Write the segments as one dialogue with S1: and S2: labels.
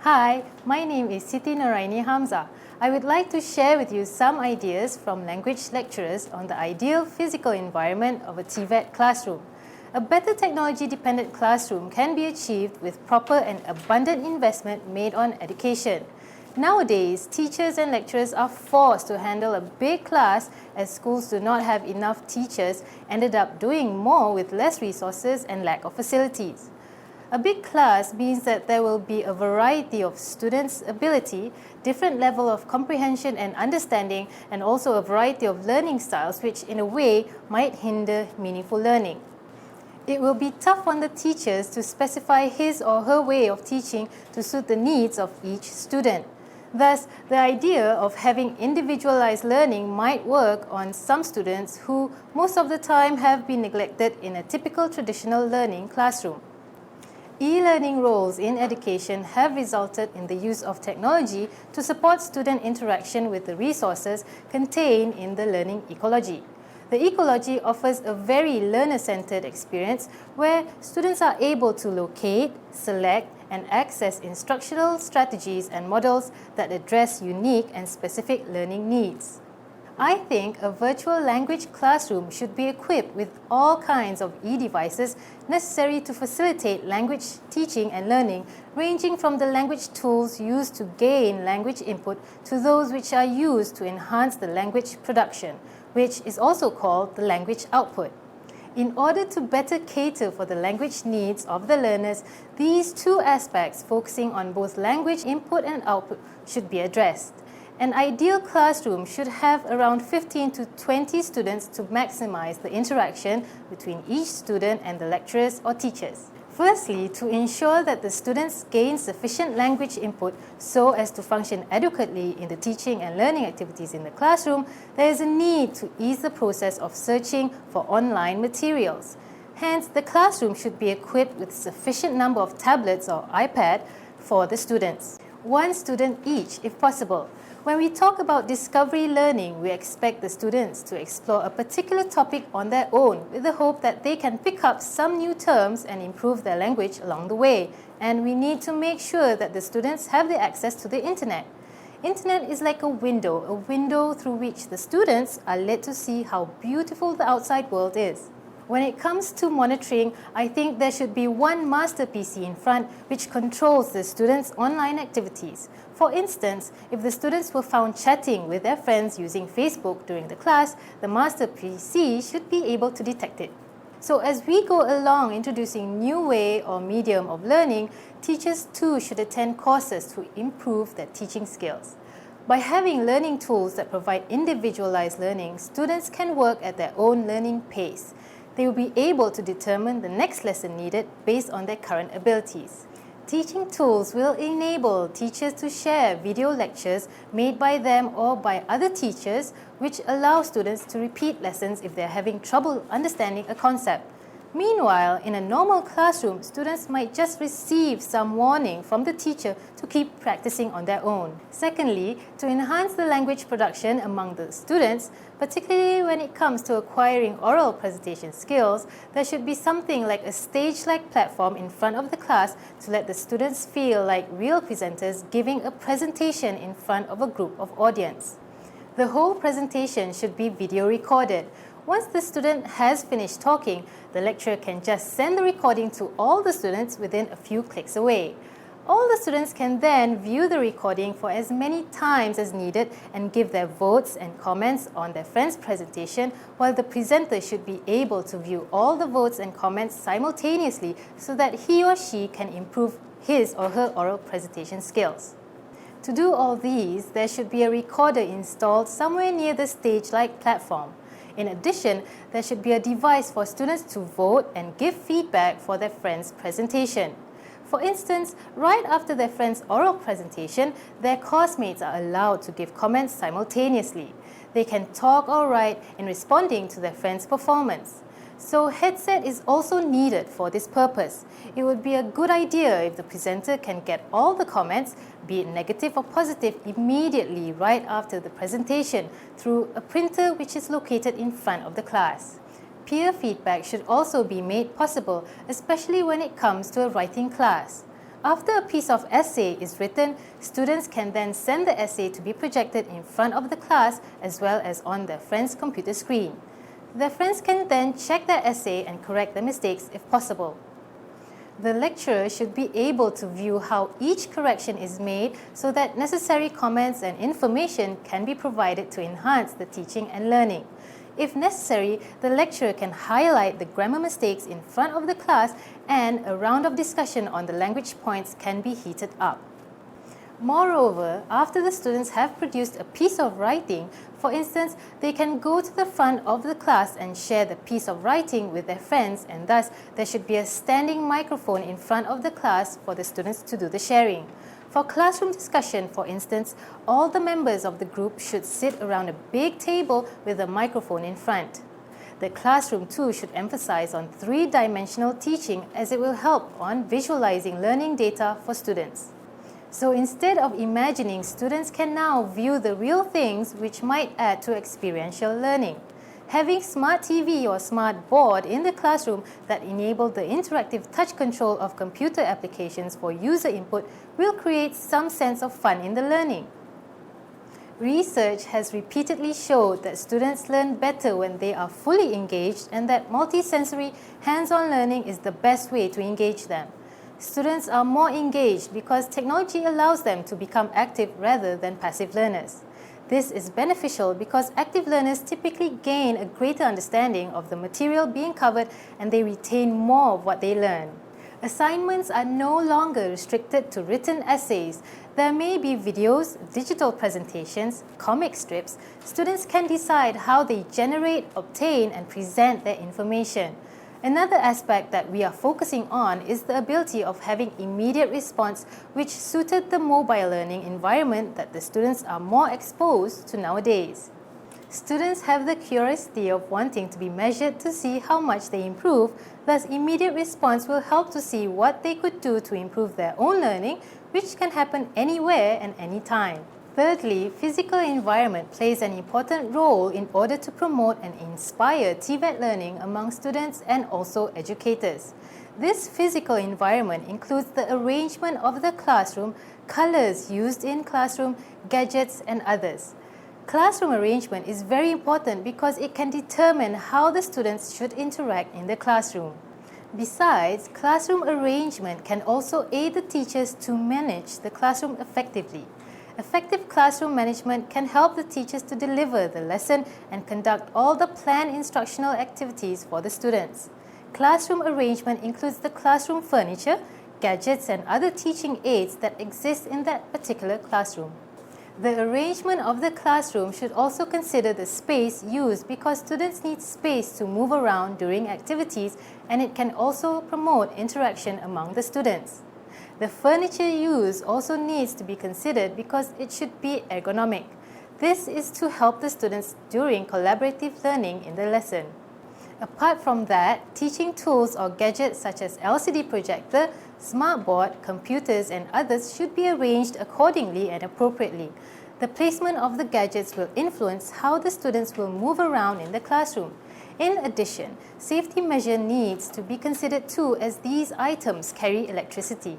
S1: Hi, my name is Siti Naraini Hamza. I would like to share with you some ideas from language lecturers on the ideal physical environment of a TVET classroom. A better technology-dependent classroom can be achieved with proper and abundant investment made on education. Nowadays, teachers and lecturers are forced to handle a big class as schools do not have enough teachers, ended up doing more with less resources and lack of facilities. A big class means that there will be a variety of students' ability, different level of comprehension and understanding, and also a variety of learning styles which in a way might hinder meaningful learning. It will be tough on the teachers to specify his or her way of teaching to suit the needs of each student. Thus, the idea of having individualized learning might work on some students who most of the time have been neglected in a typical traditional learning classroom. E-learning roles in education have resulted in the use of technology to support student interaction with the resources contained in the learning ecology. The ecology offers a very learner-centered experience where students are able to locate, select, and access instructional strategies and models that address unique and specific learning needs. I think a virtual language classroom should be equipped with all kinds of e-devices necessary to facilitate language teaching and learning, ranging from the language tools used to gain language input to those which are used to enhance the language production, which is also called the language output. In order to better cater for the language needs of the learners, these two aspects, focusing on both language input and output, should be addressed. An ideal classroom should have around 15 to 20 students to maximize the interaction between each student and the lecturers or teachers. Firstly, to ensure that the students gain sufficient language input so as to function adequately in the teaching and learning activities in the classroom, there is a need to ease the process of searching for online materials. Hence, the classroom should be equipped with sufficient number of tablets or iPad for the students. One student each, if possible. When we talk about discovery learning, we expect the students to explore a particular topic on their own with the hope that they can pick up some new terms and improve their language along the way. And we need to make sure that the students have the access to the internet. Internet is like a window through which the students are led to see how beautiful the outside world is. When it comes to monitoring, I think there should be one master PC in front which controls the students' online activities. For instance, if the students were found chatting with their friends using Facebook during the class, the master PC should be able to detect it. So as we go along introducing new way or medium of learning, teachers too should attend courses to improve their teaching skills. By having learning tools that provide individualized learning, students can work at their own learning pace. They will be able to determine the next lesson needed based on their current abilities. Teaching tools will enable teachers to share video lectures made by them or by other teachers, which allow students to repeat lessons if they are having trouble understanding a concept. Meanwhile, in a normal classroom, students might just receive some warning from the teacher to keep practicing on their own. Secondly, to enhance the language production among the students, particularly when it comes to acquiring oral presentation skills, there should be something like a stage-like platform in front of the class to let the students feel like real presenters giving a presentation in front of a group of audience. The whole presentation should be video recorded. Once the student has finished talking, the lecturer can just send the recording to all the students within a few clicks away. All the students can then view the recording for as many times as needed and give their votes and comments on their friend's presentation, while the presenter should be able to view all the votes and comments simultaneously so that he or she can improve his or her oral presentation skills. To do all these, there should be a recorder installed somewhere near the stage-like platform. In addition, there should be a device for students to vote and give feedback for their friend's presentation. For instance, right after their friend's oral presentation, their classmates are allowed to give comments simultaneously. They can talk or write in responding to their friend's performance. So headset is also needed for this purpose. It would be a good idea if the presenter can get all the comments, be it negative or positive, immediately right after the presentation through a printer which is located in front of the class. Peer feedback should also be made possible, especially when it comes to a writing class. After a piece of essay is written, students can then send the essay to be projected in front of the class as well as on their friend's computer screen. Their friends can then check their essay and correct the mistakes if possible. The lecturer should be able to view how each correction is made so that necessary comments and information can be provided to enhance the teaching and learning. If necessary, the lecturer can highlight the grammar mistakes in front of the class, and a round of discussion on the language points can be heated up. Moreover, after the students have produced a piece of writing, for instance, they can go to the front of the class and share the piece of writing with their friends, and thus there should be a standing microphone in front of the class for the students to do the sharing. For classroom discussion, for instance, all the members of the group should sit around a big table with a microphone in front. The classroom too should emphasize on three-dimensional teaching, as it will help on visualizing learning data for students. So instead of imagining, students can now view the real things, which might add to experiential learning. Having smart TV or smart board in the classroom that enable the interactive touch control of computer applications for user input will create some sense of fun in the learning. Research has repeatedly showed that students learn better when they are fully engaged, and that multisensory hands-on learning is the best way to engage them. Students are more engaged because technology allows them to become active rather than passive learners. This is beneficial because active learners typically gain a greater understanding of the material being covered, and they retain more of what they learn. Assignments are no longer restricted to written essays. There may be videos, digital presentations, comic strips. Students can decide how they generate, obtain, and present their information. Another aspect that we are focusing on is the ability of having immediate response, which suited the mobile learning environment that the students are more exposed to nowadays. Students have the curiosity of wanting to be measured to see how much they improve, thus immediate response will help to see what they could do to improve their own learning, which can happen anywhere and anytime. Thirdly, physical environment plays an important role in order to promote and inspire TVET learning among students and also educators. This physical environment includes the arrangement of the classroom, colors used in classroom, gadgets, and others. Classroom arrangement is very important because it can determine how the students should interact in the classroom. Besides, classroom arrangement can also aid the teachers to manage the classroom effectively. Effective classroom management can help the teachers to deliver the lesson and conduct all the planned instructional activities for the students. Classroom arrangement includes the classroom furniture, gadgets, and other teaching aids that exist in that particular classroom. The arrangement of the classroom should also consider the space used, because students need space to move around during activities, and it can also promote interaction among the students. The furniture used also needs to be considered because it should be ergonomic. This is to help the students during collaborative learning in the lesson. Apart from that, teaching tools or gadgets such as LCD projector, smartboard, computers, and others should be arranged accordingly and appropriately. The placement of the gadgets will influence how the students will move around in the classroom. In addition, safety measure needs to be considered too, as these items carry electricity.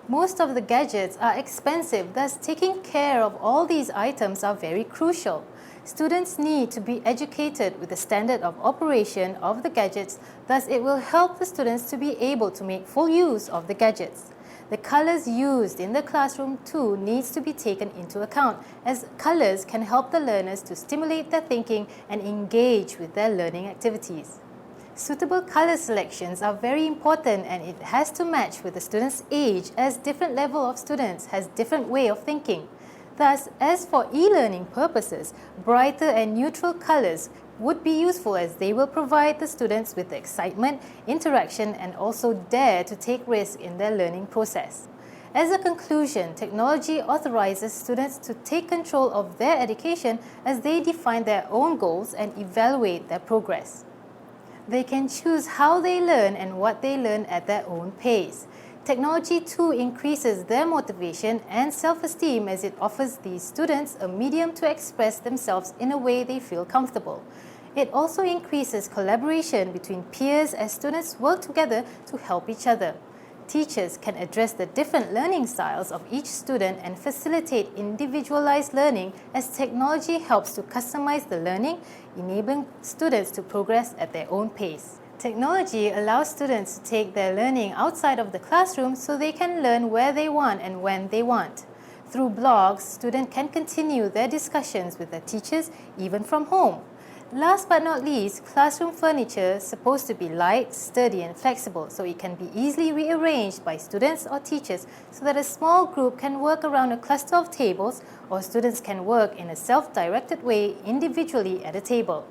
S1: Most of the gadgets are expensive, thus taking care of all these items are very crucial. Students need to be educated with the standard of operation of the gadgets, thus it will help the students to be able to make full use of the gadgets. The colors used in the classroom too needs to be taken into account, as colors can help the learners to stimulate their thinking and engage with their learning activities. Suitable color selections are very important, and it has to match with the student's age, as different level of students has different way of thinking. Thus, as for e-learning purposes, brighter and neutral colors would be useful, as they will provide the students with excitement, interaction, and also dare to take risks in their learning process. As a conclusion, technology authorizes students to take control of their education as they define their own goals and evaluate their progress. They can choose how they learn and what they learn at their own pace. Technology too increases their motivation and self-esteem, as it offers these students a medium to express themselves in a way they feel comfortable. It also increases collaboration between peers as students work together to help each other. Teachers can address the different learning styles of each student and facilitate individualized learning as technology helps to customize the learning, enabling students to progress at their own pace. Technology allows students to take their learning outside of the classroom so they can learn where they want and when they want. Through blogs, students can continue their discussions with their teachers even from home. Last but not least, classroom furniture is supposed to be light, sturdy and flexible so it can be easily rearranged by students or teachers so that a small group can work around a cluster of tables or students can work in a self-directed way individually at a table.